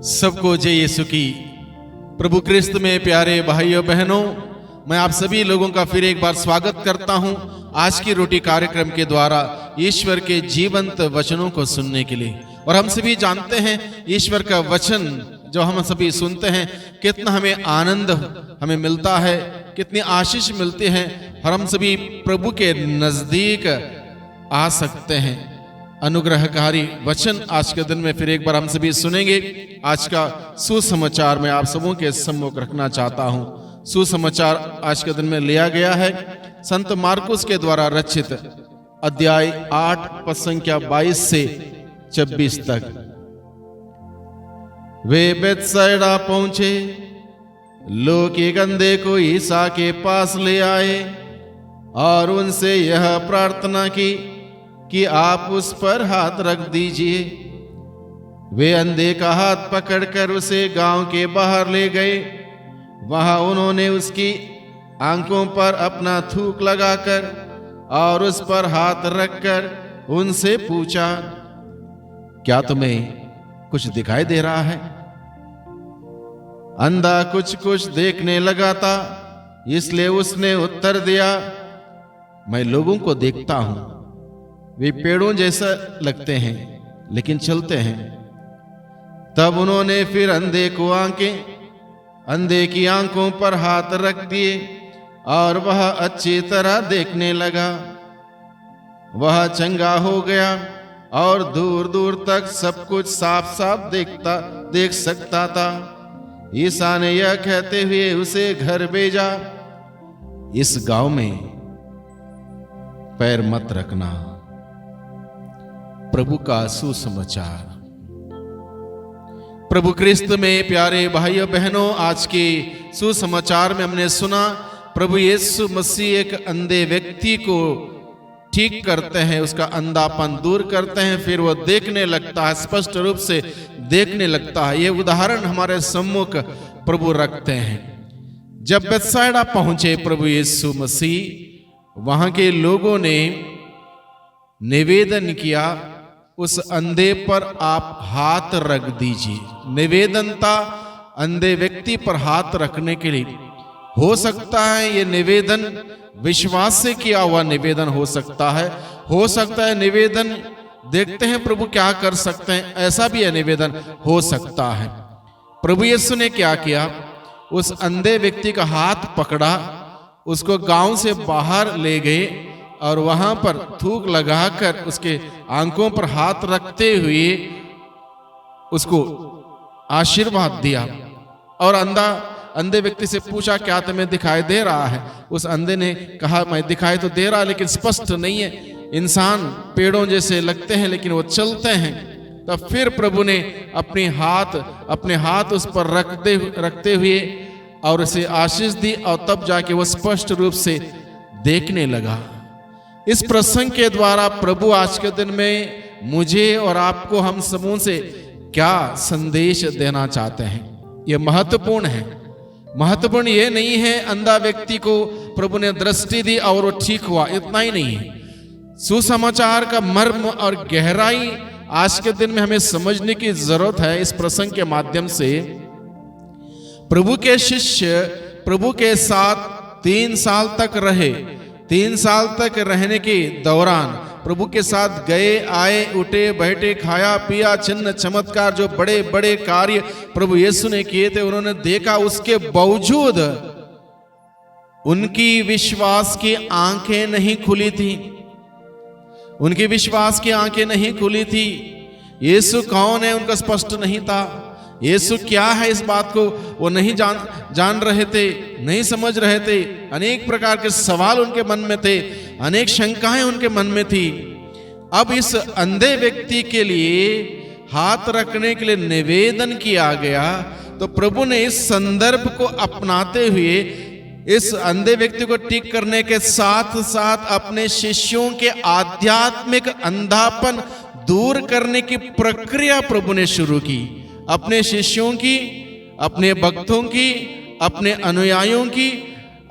सबको जय यीशु की। प्रभु क्रिस्त में प्यारे भाइयों बहनों, मैं आप सभी लोगों का फिर एक बार स्वागत करता हूं आज की रोटी कार्यक्रम के द्वारा ईश्वर के जीवंत वचनों को सुनने के लिए। और हम सभी जानते हैं ईश्वर का वचन जो हम सभी सुनते हैं कितना हमें आनंद हमें मिलता है, कितनी आशीष मिलती है, और हम सभी प्रभु के नजदीक आ सकते हैं। अनुग्रहकारी वचन आज के दिन में फिर एक बार हम सभी सुनेंगे। आज का सुसमाचार मैं आप सबों के सम्मुख रखना चाहता हूं। सुसमाचार आज के दिन में लिया गया है संत मार्कुस के द्वारा रचित अध्याय 8 पद संख्या 22 से 26 तक। वे बेतसैदा पहुंचे, लोग एक अंधे को ईसा के पास ले आए और उनसे यह प्रार्थना की कि आप उस पर हाथ रख दीजिए। वे अंधे का हाथ पकड़कर उसे गांव के बाहर ले गए। वहां उन्होंने उसकी आंखों पर अपना थूक लगाकर और उस पर हाथ रखकर उनसे पूछा, क्या तुम्हें कुछ दिखाई दे रहा है? अंधा कुछ कुछ देखने लगा था, इसलिए उसने उत्तर दिया, मैं लोगों को देखता हूं, वे पेड़ों जैसा लगते हैं लेकिन चलते हैं। तब उन्होंने फिर अंधे की आंखों पर हाथ रख दिए और वह अच्छी तरह देखने लगा। वह चंगा हो गया और दूर दूर तक सब कुछ साफ साफ देख सकता था। ईसा ने यह कहते हुए उसे घर भेजा, इस गांव में पैर मत रखना। प्रभु का सुसमाचार। प्रभु क्रिस्त में प्यारे भाइयों बहनों, आज के सुसमाचार में हमने सुना प्रभु यीशु मसीह एक अंधे व्यक्ति को ठीक करते हैं, उसका अंधापन दूर करते हैं, फिर वो देखने लगता है, स्पष्ट रूप से देखने लगता है। ये उदाहरण हमारे सम्मुख प्रभु रखते हैं। जब बेतसैदा पहुंचे प्रभु यीशु मसीह, वहां के लोगों ने निवेदन किया, उस अंधे पर आप हाथ रख दीजिए। निवेदन था अंधे व्यक्ति पर हाथ रखने के लिए। हो सकता है ये निवेदन विश्वास से किया हुआ निवेदन हो सकता है निवेदन देखते हैं प्रभु क्या कर सकते हैं, ऐसा भी यह निवेदन हो सकता है। प्रभु यीशु ने क्या किया, उस अंधे व्यक्ति का हाथ पकड़ा, उसको गांव से बाहर ले गए और वहां पर थूक लगाकर उसके आंखों पर हाथ रखते हुए उसको आशीर्वाद दिया। और अंधे व्यक्ति से पूछा, क्या तुम्हें दिखाई दे रहा है? उस अंधे ने कहा, मैं दिखाई तो दे रहा लेकिन स्पष्ट नहीं है, इंसान पेड़ों जैसे लगते हैं लेकिन वो चलते हैं। तब फिर प्रभु ने अपने हाथ उस पर रखते हुए और उसे आशीष दी, और तब जाके वो स्पष्ट रूप से देखने लगा। इस प्रसंग के द्वारा प्रभु आज के दिन में मुझे और आपको, हम समूह से क्या संदेश देना चाहते हैं? यह महत्वपूर्ण है। महत्वपूर्ण यह नहीं है अंधा व्यक्ति को प्रभु ने दृष्टि दी और वो ठीक हुआ, इतना ही नहीं है। सुसमाचार का मर्म और गहराई आज के दिन में हमें समझने की जरूरत है। इस प्रसंग के माध्यम से प्रभु के शिष्य प्रभु के साथ 3 साल तक रहे। 3 साल तक रहने के दौरान प्रभु के साथ गए आए, उठे बैठे, खाया पिया, चिन्ह चमत्कार, जो बड़े बड़े कार्य प्रभु यीशु ने किए थे उन्होंने देखा। उसके बावजूद उनकी विश्वास की आंखें नहीं खुली थी। उनकी विश्वास की आंखें नहीं खुली थी। यीशु कौन है उनका स्पष्ट नहीं था। यीशु क्या है इस बात को वो नहीं जान रहे थे, नहीं समझ रहे थे। अनेक प्रकार के सवाल उनके मन में थे, अनेक शंकाएं उनके मन में थी। अब इस अंधे व्यक्ति के लिए हाथ रखने के लिए निवेदन किया गया, तो प्रभु ने इस संदर्भ को अपनाते हुए इस अंधे व्यक्ति को ठीक करने के साथ साथ अपने शिष्यों के आध्यात्मिक अंधापन दूर करने की प्रक्रिया प्रभु ने शुरू की। अपने शिष्यों की, अपने भक्तों की, अपने अनुयायियों की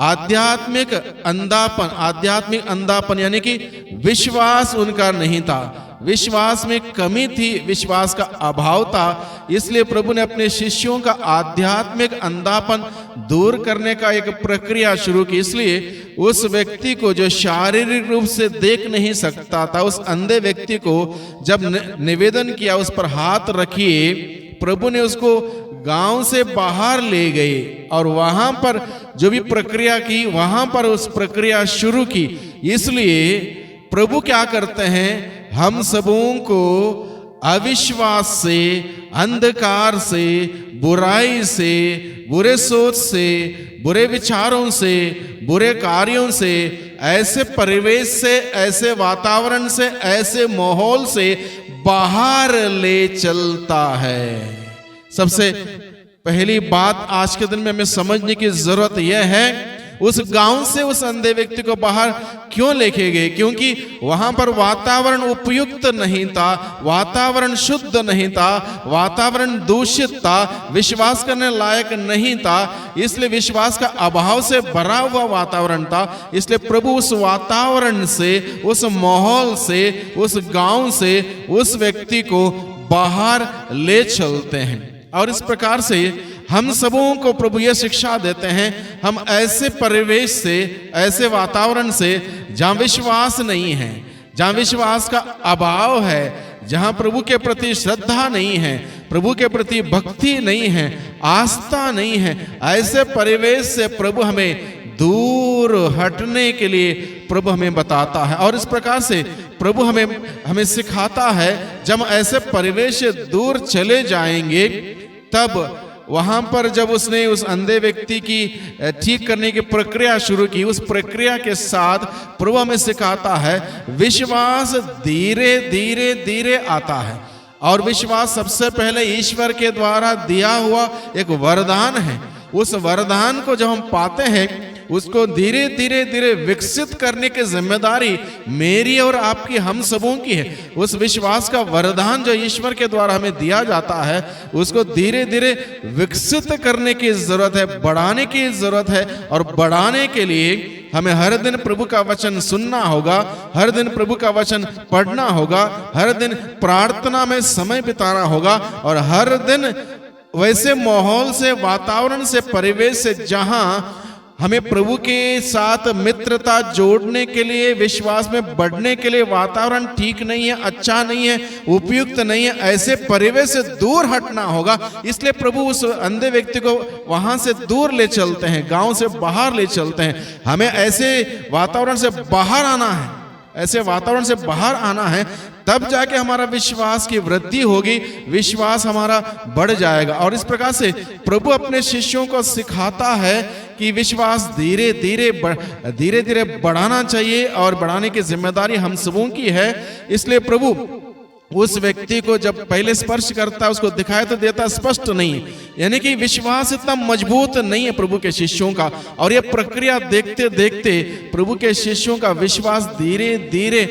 आध्यात्मिक अंधापन यानी कि विश्वास उनका नहीं था, विश्वास में कमी थी, विश्वास का अभाव था। इसलिए प्रभु ने अपने शिष्यों का आध्यात्मिक अंधापन दूर करने का एक प्रक्रिया शुरू की। इसलिए उस व्यक्ति को जो शारीरिक रूप से देख नहीं सकता था, उस अंधे व्यक्ति को जब निवेदन किया, उस पर हाथ रखिए, प्रभु ने उसको गांव से बाहर ले गए और वहां पर जो भी प्रक्रिया की, वहां पर उस प्रक्रिया शुरू की। इसलिए प्रभु क्या करते हैं, हम सबों को अविश्वास से, अंधकार से, बुराई से, बुरे सोच से, बुरे विचारों से, बुरे कार्यों से, ऐसे परिवेश से, ऐसे वातावरण से, ऐसे माहौल से बाहर ले चलता है। सबसे पहली बात आज के दिन में हमें समझने की जरूरत यह है, उस गांव से उस अंधे व्यक्ति को बाहर क्यों लेके गए? क्योंकि वहां पर वातावरण उपयुक्त नहीं था, वातावरण शुद्ध नहीं था, वातावरण दूषित था, विश्वास करने लायक नहीं था। इसलिए विश्वास का अभाव से भरा हुआ वातावरण था। इसलिए प्रभु उस वातावरण से, उस माहौल से, उस गांव से उस व्यक्ति को बाहर ले चलते हैं। और इस प्रकार से हम सबों को प्रभु यह शिक्षा देते हैं, हम ऐसे परिवेश से, ऐसे वातावरण से जहां विश्वास नहीं है, जहां विश्वास का अभाव है, जहां प्रभु के प्रति श्रद्धा नहीं है, प्रभु के प्रति भक्ति नहीं है, आस्था नहीं है, ऐसे परिवेश से प्रभु हमें दूर हटने के लिए प्रभु हमें बताता है। और इस प्रकार से प्रभु हमें सिखाता है, जब ऐसे परिवेश से दूर चले जाएंगे, तब वहां पर जब उसने उस अंधे व्यक्ति की ठीक करने की प्रक्रिया शुरू की, उस प्रक्रिया के साथ प्रभु हमें सिखाता है, विश्वास धीरे धीरे धीरे आता है। और विश्वास सबसे पहले ईश्वर के द्वारा दिया हुआ एक वरदान है। उस वरदान को जब हम पाते हैं, उसको धीरे धीरे धीरे विकसित करने की जिम्मेदारी मेरी और आपकी, हम सबों की है। उस विश्वास का वरदान जो ईश्वर के द्वारा हमें दिया जाता है, उसको धीरे धीरे विकसित करने की जरूरत है, बढ़ाने की जरूरत है। और बढ़ाने के लिए हमें हर दिन प्रभु का वचन सुनना होगा, हर दिन प्रभु का वचन पढ़ना होगा, हर दिन प्रार्थना में समय बिताना होगा, और हर दिन वैसे माहौल से, वातावरण से, परिवेश से जहां हमें प्रभु के साथ मित्रता जोड़ने के लिए, विश्वास में बढ़ने के लिए वातावरण ठीक नहीं है, अच्छा नहीं है, उपयुक्त नहीं है, ऐसे परिवेश से दूर हटना होगा। इसलिए प्रभु उस अंधे व्यक्ति को वहां से दूर ले चलते हैं, गांव से बाहर ले चलते हैं। हमें ऐसे वातावरण से बाहर आना है, ऐसे वातावरण से बाहर आना है, तब जाके हमारा विश्वास की वृद्धि होगी, विश्वास हमारा बढ़ जाएगा। और इस प्रकार से प्रभु अपने शिष्यों को सिखाता है कि विश्वास धीरे धीरे बढ़ाना चाहिए, और बढ़ाने की जिम्मेदारी हम सबों की है। इसलिए प्रभु उस व्यक्ति को जब पहले स्पर्श करता है, उसको दिखाई तो देता, स्पष्ट नहीं, यानी कि विश्वास इतना मजबूत नहीं है प्रभु के शिष्यों का। और ये प्रक्रिया देखते देखते प्रभु के शिष्यों का विश्वास धीरे धीरे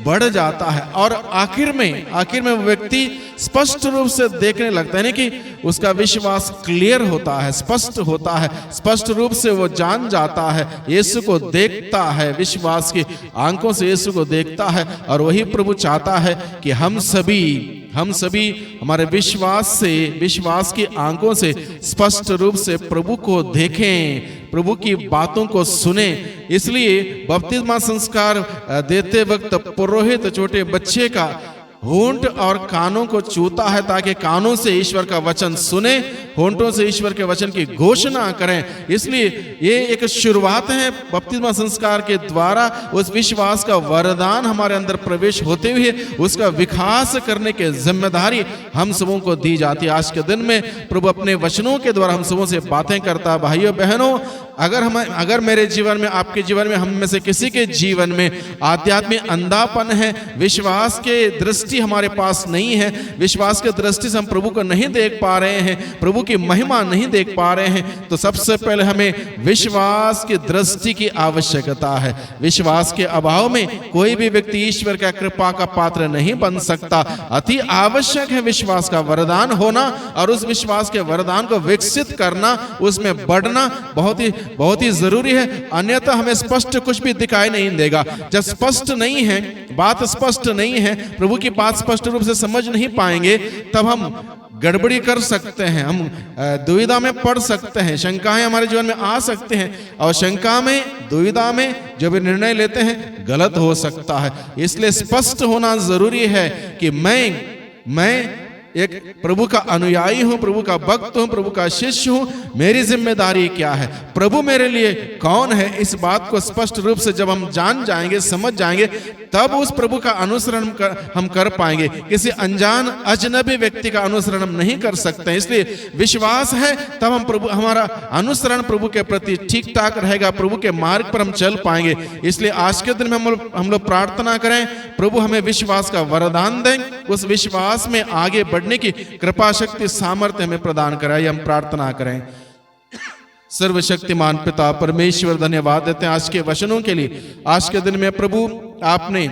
बढ़ जाता है, और आखिर में वो व्यक्ति स्पष्ट रूप से देखने लगता है, यानी कि उसका विश्वास क्लियर होता है, स्पष्ट होता है, स्पष्ट रूप से वो जान जाता है, यीशु को देखता है, विश्वास की आंखों से यीशु को देखता है। और वही प्रभु चाहता है कि हम सभी हमारे विश्वास की आंखों से स्पष्ट रूप से प्रभु को देखें, प्रभु की बातों को सुने। इसलिए बपतिस्मा संस्कार देते वक्त पुरोहित छोटे बच्चे का होंठ और कानों को छूता है, ताकि कानों से ईश्वर का वचन सुने, होंठों से ईश्वर के वचन की घोषणा करें। इसलिए ये एक शुरुआत है, बपतिस्मा संस्कार के द्वारा उस विश्वास का वरदान हमारे अंदर प्रवेश होते हुए उसका विकास करने की जिम्मेदारी हम सबों को दी जाती है। आज के दिन में प्रभु अपने वचनों के द्वारा हम सबों से बातें करता है। भाइयों बहनों, अगर मेरे जीवन में, आपके जीवन में, हम में से किसी के जीवन में आध्यात्मिक अंधापन है, विश्वास के दृष्टि हमारे पास नहीं है, विश्वास के दृष्टि से हम प्रभु को नहीं देख पा रहे हैं, प्रभु की महिमा नहीं देख पा रहे हैं, तो सबसे पहले हमें विश्वास की दृष्टि की आवश्यकता है। विश्वास के अभाव में कोई भी व्यक्ति ईश्वर का कृपा का पात्र नहीं बन सकता। अति आवश्यक है विश्वास का वरदान होना, और उस विश्वास के वरदान को विकसित करना, उसमें बढ़ना बहुत ही बहुत ही जरूरी है, अन्यथा हमें स्पष्ट कुछ भी दिखाई नहीं देगा। जब स्पष्ट नहीं है, बात स्पष्ट नहीं है, प्रभु की बात स्पष्ट रूप से समझ नहीं पाएंगे, तब हम गड़बड़ी कर सकते हैं, हम दुविधा में पड़ सकते हैं, शंकाएं हमारे जीवन में आ सकते हैं, और शंका में, दुविधा में जो भी निर्णय लेते हैं गलत हो सकता है। इसलिए स्पष्ट होना जरूरी है कि मैं एक प्रभु का अनुयायी हूं, प्रभु का भक्त हूं, प्रभु का शिष्य हूं, मेरी जिम्मेदारी क्या है, प्रभु मेरे लिए कौन है, इस बात को स्पष्ट रूप से जब हम जान जाएंगे, समझ जाएंगे, तब उस प्रभु का अनुसरण हम कर पाएंगे। किसी अनजान अजनबी व्यक्ति का अनुसरण हम नहीं कर सकते। इसलिए विश्वास है तब हम प्रभु, हमारा अनुसरण प्रभु के प्रति ठीक ठाक रहेगा, प्रभु के मार्ग पर हम चल पाएंगे। इसलिए आज के दिन में हम लोग प्रार्थना करें, प्रभु हमें विश्वास का वरदान दें, उस विश्वास में आगे बढ़ने की कृपा शक्ति सामर्थ्य हमें प्रदान कराए, हम प्रार्थना करें। सर्वशक्तिमान पिता परमेश्वर, धन्यवाद देते हैं आज के वचनों के लिए। आज के दिन में प्रभु आपने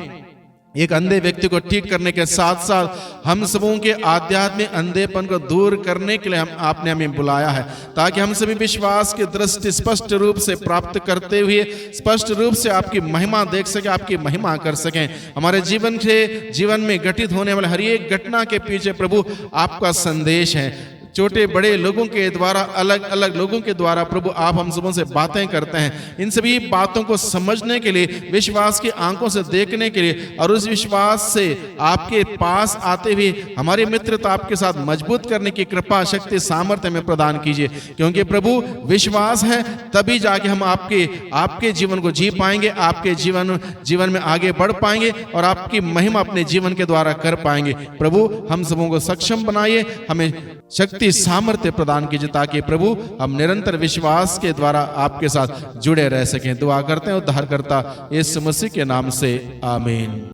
एक अंधे व्यक्ति को ठीक करने के साथ साथ हम सबों के आध्यात्मिक अंधेपन को दूर करने के लिए आपने हमें बुलाया है, ताकि हम सभी विश्वास की दृष्टि स्पष्ट रूप से प्राप्त करते हुए स्पष्ट रूप से आपकी महिमा देख सके, आपकी महिमा कर सकें। हमारे जीवन में घटित होने वाले हर एक घटना के पीछे प्रभु आपका संदेश है। छोटे बड़े लोगों के द्वारा, अलग अलग लोगों के द्वारा प्रभु आप हम सबों से बातें करते हैं। इन सभी बातों को समझने के लिए, विश्वास की आंखों से देखने के लिए, और उस विश्वास से आपके पास आते हुए हमारी मित्रता आपके साथ मजबूत करने की कृपा शक्ति सामर्थ्य में प्रदान कीजिए। क्योंकि प्रभु विश्वास है तभी जाके हम आपके जीवन को जी पाएंगे, आपके जीवन में आगे बढ़ पाएंगे, और आपकी महिमा अपने जीवन के द्वारा कर पाएंगे। प्रभु हम सबों को सक्षम बनाइए, हमें शक्ति सामर्थ्य प्रदान कीजिए, ताकि प्रभु हम निरंतर विश्वास के द्वारा आपके साथ जुड़े रह सकें। दुआ करते हैं उद्धारकर्ता यीशु मसीह के नाम से, आमीन।